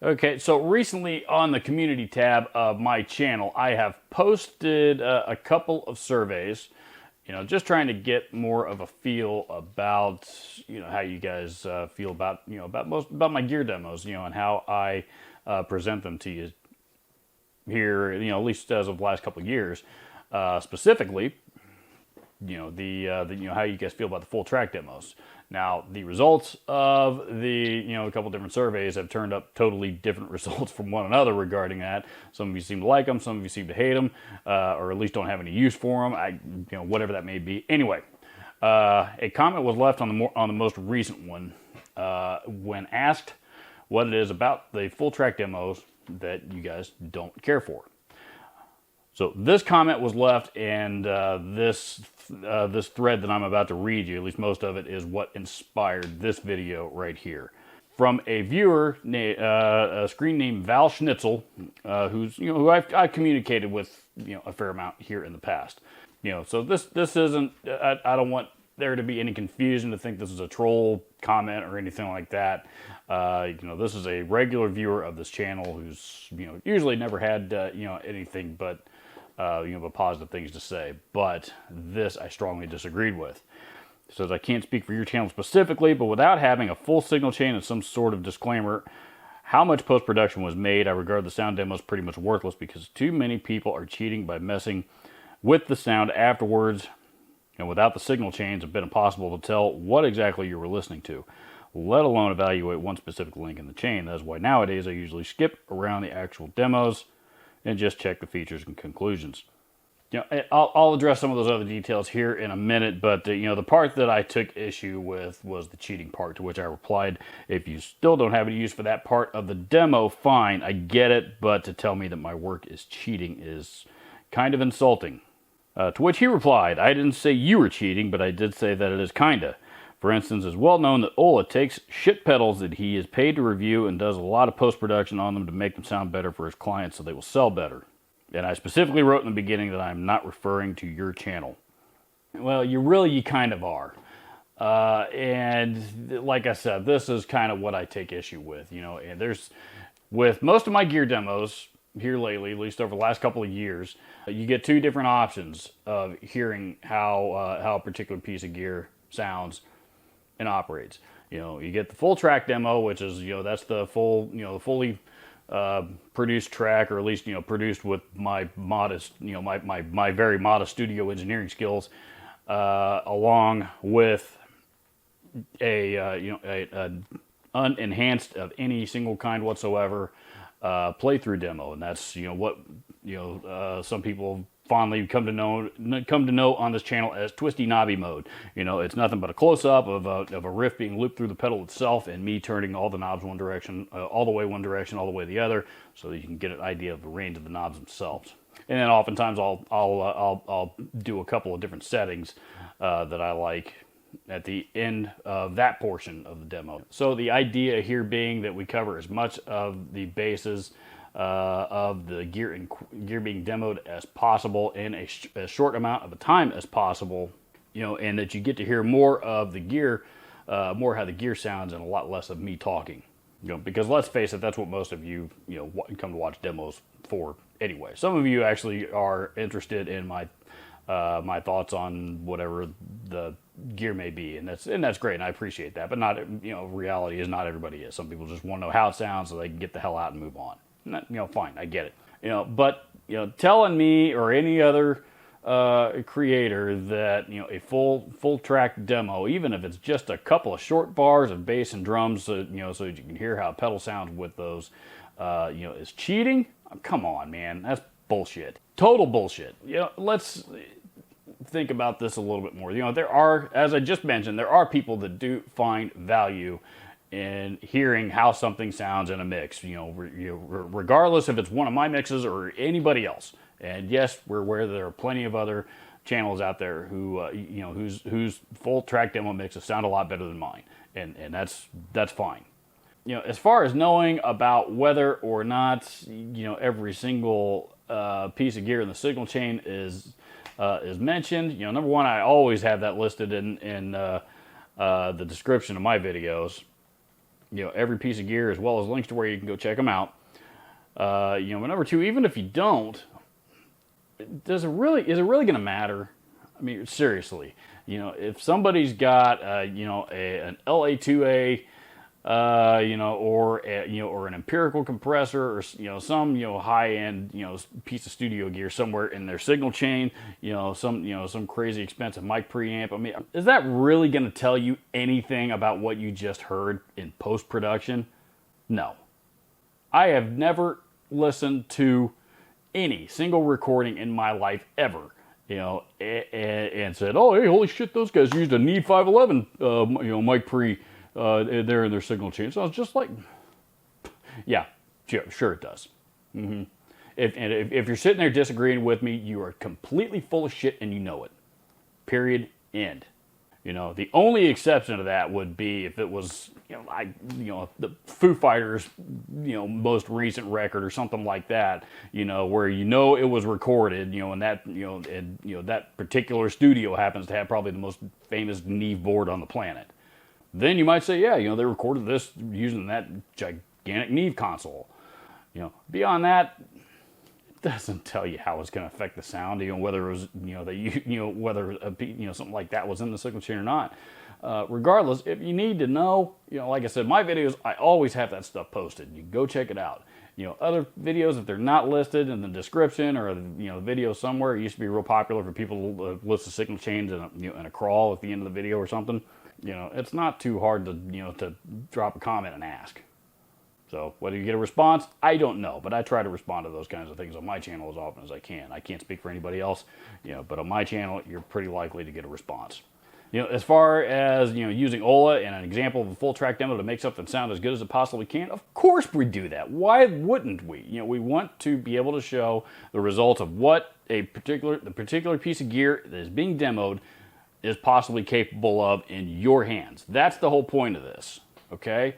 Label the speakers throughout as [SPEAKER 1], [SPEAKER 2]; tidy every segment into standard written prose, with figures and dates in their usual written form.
[SPEAKER 1] Okay, so recently on the community tab of my channel, I have posted a couple of surveys, just trying to get more of a feel about, how you guys feel about, about my gear demos, and how I present them to you here, at least as of the last couple of years, specifically, how you guys feel about the full track demos. Now, the results of the, a couple different surveys have turned up totally different results from one another regarding that. Some of you seem to like them, some of you seem to hate them, or at least don't have any use for them. Whatever that may be. Anyway, a comment was left on the most recent one when asked what it is about the full track demos that you guys don't care for. So this comment was left, and this thread that I'm about to read you, at least most of it, is what inspired this video right here. From a viewer, a screen named Val Schnitzel, who I've communicated with, a fair amount here in the past. So this isn't. I don't want there to be any confusion to think this is a troll comment or anything like that. This is a regular viewer of this channel who's usually never had anything but positive things to say, but this I strongly disagreed with. It says, I can't speak for your channel specifically, but without having a full signal chain and some sort of disclaimer, how much post-production was made, I regard the sound demos pretty much worthless because too many people are cheating by messing with the sound afterwards, and without the signal chains, it's been impossible to tell what exactly you were listening to, let alone evaluate one specific link in the chain. That's why nowadays I usually skip around the actual demos and just check the features and conclusions. I'll address some of those other details here in a minute, but the part that I took issue with was the cheating part, to which I replied, if you still don't have any use for that part of the demo, fine, I get it, but to tell me that my work is cheating is kind of insulting. To which he replied, I didn't say you were cheating, but I did say that it is kinda. For instance, it's well known that Ola takes shit pedals that he is paid to review and does a lot of post-production on them to make them sound better for his clients so they will sell better. And I specifically wrote in the beginning that I'm not referring to your channel. Well, you kind of are. And like I said, this is kind of what I take issue with, and with most of my gear demos here lately, at least over the last couple of years, you get two different options of hearing how a particular piece of gear sounds and operates. You get the full track demo, which is, that's the full, fully produced track, or at least, produced with my modest, my very modest studio engineering skills, along with a unenhanced of any single kind whatsoever playthrough demo, and that's what some people fondly come to know on this channel as twisty knobby mode. It's nothing but a close-up of a riff being looped through the pedal itself, and me turning all the knobs one direction, all the way one direction, all the way the other, so that you can get an idea of the range of the knobs themselves. And then oftentimes I'll do a couple of different settings that I like at the end of that portion of the demo. So the idea here being that we cover as much of the bases of the gear being demoed as possible in as short amount of a time as possible, and that you get to hear more of the gear, more how the gear sounds, and a lot less of me talking. Because let's face it, that's what most of you, come to watch demos for anyway. Some of you actually are interested in my thoughts on whatever the gear may be, and that's great, and I appreciate that. But not, reality is not everybody is. Some people just want to know how it sounds so they can get the hell out and move on. Fine, I get it. But telling me or any other creator that a full track demo, even if it's just a couple of short bars of bass and drums, so that you can hear how a pedal sounds with those, is cheating. Come on, man, that's bullshit. Total bullshit. Let's think about this a little bit more. There are, as I just mentioned, there are people that do find value in hearing how something sounds in a mix, regardless if it's one of my mixes or anybody else. And yes, we're aware that there are plenty of other channels out there who, whose full track demo mixes sound a lot better than mine, and that's fine. As far as knowing about whether or not, every single piece of gear in the signal chain is mentioned, number one, I always have that listed in the description of my videos. every piece of gear as well as links to where you can go check them out. But number two, even if you don't, is it really going to matter? I mean, seriously, if somebody's got, an LA2A, or an empirical compressor, or some high end piece of studio gear somewhere in their signal chain, some crazy expensive mic preamp. I mean, is that really going to tell you anything about what you just heard in post production? No. I have never listened to any single recording in my life ever, and said, "Oh, hey, holy shit, those guys used a Neve 511, mic pre." There in their signal chain. So I was just like, yeah, sure it does. Mm-hmm. If you're sitting there disagreeing with me, you are completely full of shit and you know it. Period. End. The only exception to that would be if it was, the Foo Fighters, most recent record or something like that, where it was recorded, and that, that particular studio happens to have probably the most famous Neve board on the planet. Then you might say, yeah, they recorded this using that gigantic Neve console. Beyond that, it doesn't tell you how it's going to affect the sound, whether it was, whether something like that was in the signal chain or not. Regardless, if you need to know, like I said, my videos, I always have that stuff posted. You go check it out. Other videos, if they're not listed in the description or the video somewhere, it used to be real popular for people to list the signal chains in a crawl at the end of the video or something. It's not too hard to, to drop a comment and ask. So whether you get a response, I don't know, but I try to respond to those kinds of things on my channel as often as I can. I can't speak for anybody else, but on my channel, you're pretty likely to get a response. As far as, using Ola and an example of a full track demo to make something sound as good as it possibly can, of course we do that. Why wouldn't we? We want to be able to show the results of what the particular piece of gear that is being demoed is possibly capable of in your hands. That's the whole point of this, okay?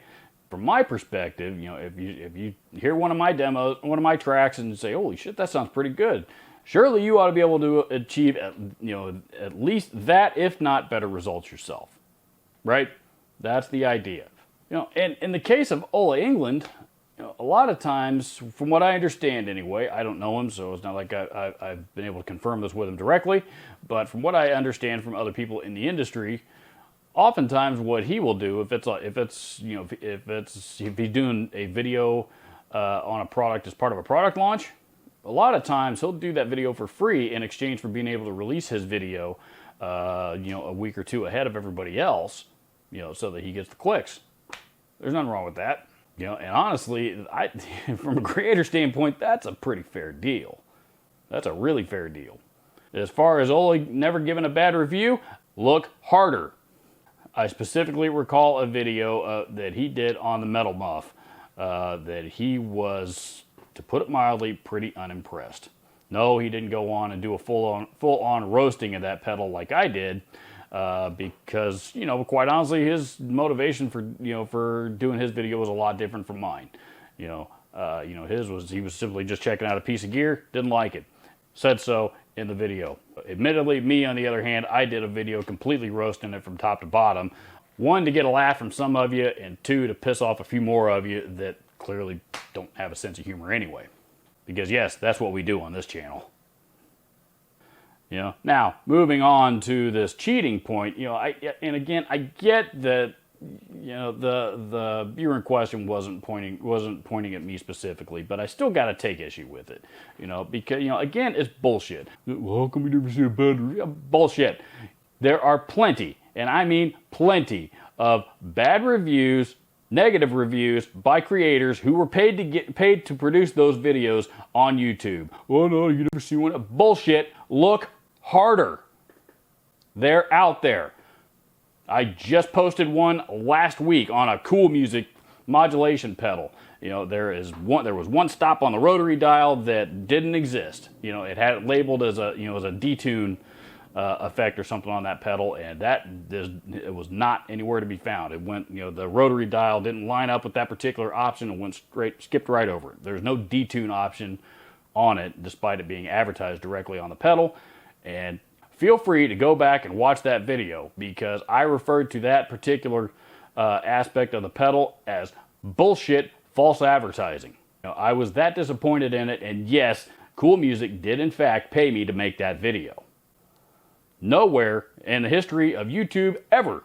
[SPEAKER 1] From my perspective, if you hear one of my demos, one of my tracks, and say, "Holy shit, that sounds pretty good," surely you ought to be able to achieve, at least that, if not better results yourself, right? That's the idea. And in the case of Ola England, a lot of times, from what I understand anyway, I don't know him, so it's not like I've been able to confirm this with him directly, but from what I understand from other people in the industry, oftentimes what he will do, if he's doing a video on a product as part of a product launch, a lot of times he'll do that video for free in exchange for being able to release his video, a week or two ahead of everybody else, so that he gets the clicks. There's nothing wrong with that. And honestly, from a creator standpoint, that's a pretty fair deal. That's a really fair deal. As far as Ola never giving a bad review, look harder. I specifically recall a video that he did on the Metal Muff that he was, to put it mildly, pretty unimpressed. No, he didn't go on and do a full-on roasting of that pedal like I did. Because, quite honestly, his motivation for doing his video was a lot different from mine. He was simply just checking out a piece of gear, didn't like it. Said so in the video. Admittedly, me, on the other hand, I did a video completely roasting it from top to bottom. One, to get a laugh from some of you, and two, to piss off a few more of you that clearly don't have a sense of humor anyway. Because yes, that's what we do on this channel. Now, moving on to this cheating point, I get that, the viewer in question wasn't pointing at me specifically, but I still got to take issue with it, because, again, it's bullshit. Well, how come we never see a bad review? Bullshit. There are plenty, and I mean plenty, of bad reviews, negative reviews by creators who were paid to produce those videos on YouTube. Oh no, you never see one. Bullshit. Look harder. They're out there. I just posted one last week on a cool music modulation pedal. There was one stop on the rotary dial that didn't exist. It had it labeled as a detune effect or something on that pedal, and it was not anywhere to be found. It went, the rotary dial didn't line up with that particular option and skipped right over it. There's no detune option on it, despite it being advertised directly on the pedal. And feel free to go back and watch that video, because I referred to that particular aspect of the pedal as bullshit, false advertising. I was that disappointed in it, and yes, Cool Music did in fact pay me to make that video. Nowhere in the history of YouTube ever,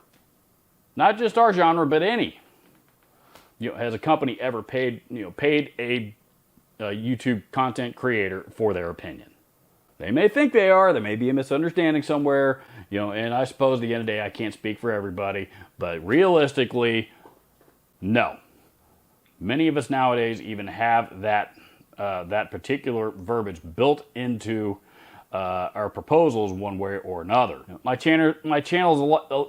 [SPEAKER 1] not just our genre, but any, has a company ever paid a YouTube content creator for their opinion. They may think they are, there may be a misunderstanding somewhere, and I suppose at the end of the day I can't speak for everybody, but realistically, no. Many of us nowadays even have that particular verbiage built into our proposals one way or another. My channel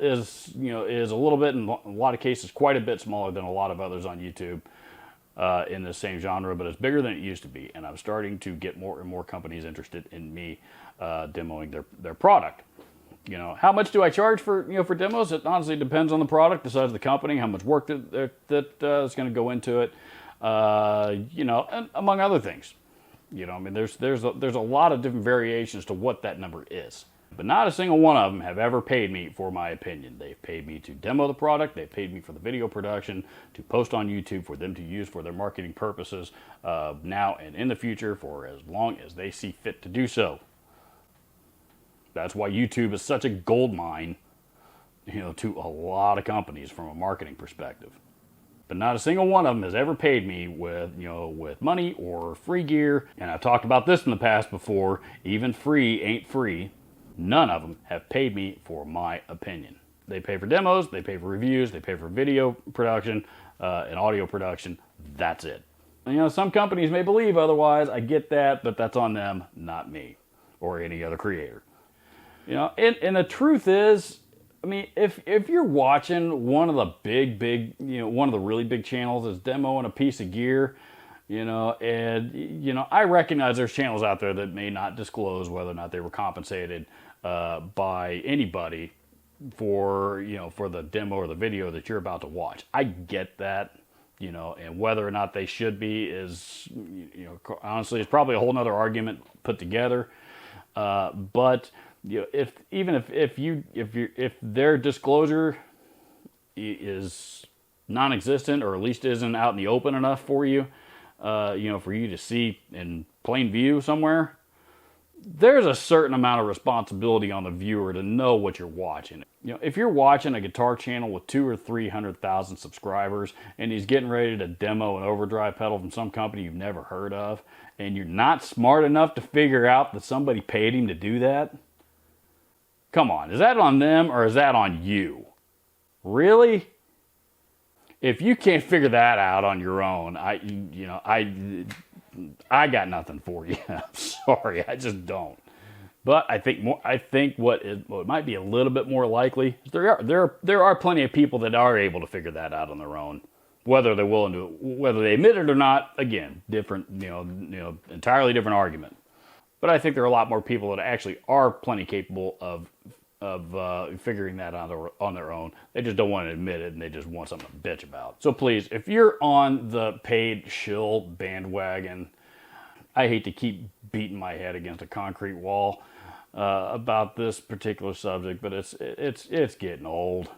[SPEAKER 1] is a little bit, in a lot of cases, quite a bit smaller than a lot of others on YouTube in the same genre, but it's bigger than it used to be, and I'm starting to get more and more companies interested in me demoing their product. How much do I charge for for demos? It honestly depends on the product, the size of the company, how much work that is going to go into it, and among other things. There's a lot of different variations to what that number is. But not a single one of them have ever paid me for my opinion. They've paid me to demo the product, they've paid me for the video production, to post on YouTube for them to use for their marketing purposes now and in the future for as long as they see fit to do so. That's why YouTube is such a gold mine, to a lot of companies from a marketing perspective. But not a single one of them has ever paid me with money or free gear. And I've talked about this in the past before. Even free ain't free. None of them have paid me for my opinion. They pay for demos, they pay for reviews, they pay for video production and audio production. That's it. Some companies may believe otherwise. I get that, but that's on them, not me or any other creator. And the truth is, if you're watching one of the big, one of the really big channels is demoing a piece of gear, I recognize there's channels out there that may not disclose whether or not they were compensated by anybody for the demo or the video that you're about to watch. I get that, and whether or not they should be is, honestly, it's probably a whole nother argument put together. But if their disclosure is non-existent, or at least isn't out in the open enough for you, for you to see in plain view somewhere, there's a certain amount of responsibility on the viewer to know what you're watching. If you're watching a guitar channel with 200,000 or 300,000 subscribers and he's getting ready to demo an overdrive pedal from some company you've never heard of, and you're not smart enough to figure out that somebody paid him to do that, come on, is that on them or is that on you? Really? If you can't figure that out on your own, I got nothing for you. I'm sorry, I just don't. But I think what might be a little bit more likely is there are plenty of people that are able to figure that out on their own. Whether they're willing to, whether they admit it or not, again, different, entirely different argument. But I think there are a lot more people that actually are plenty capable of figuring that out on their own. They just don't want to admit it, and they just want something to bitch about. So please, if you're on the paid shill bandwagon, I hate to keep beating my head against a concrete wall about this particular subject, but it's getting old.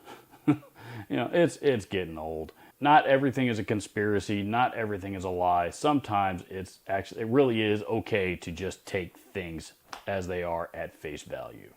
[SPEAKER 1] It's getting old. Not everything is a conspiracy. Not everything is a lie. Sometimes it really is okay to just take things as they are at face value.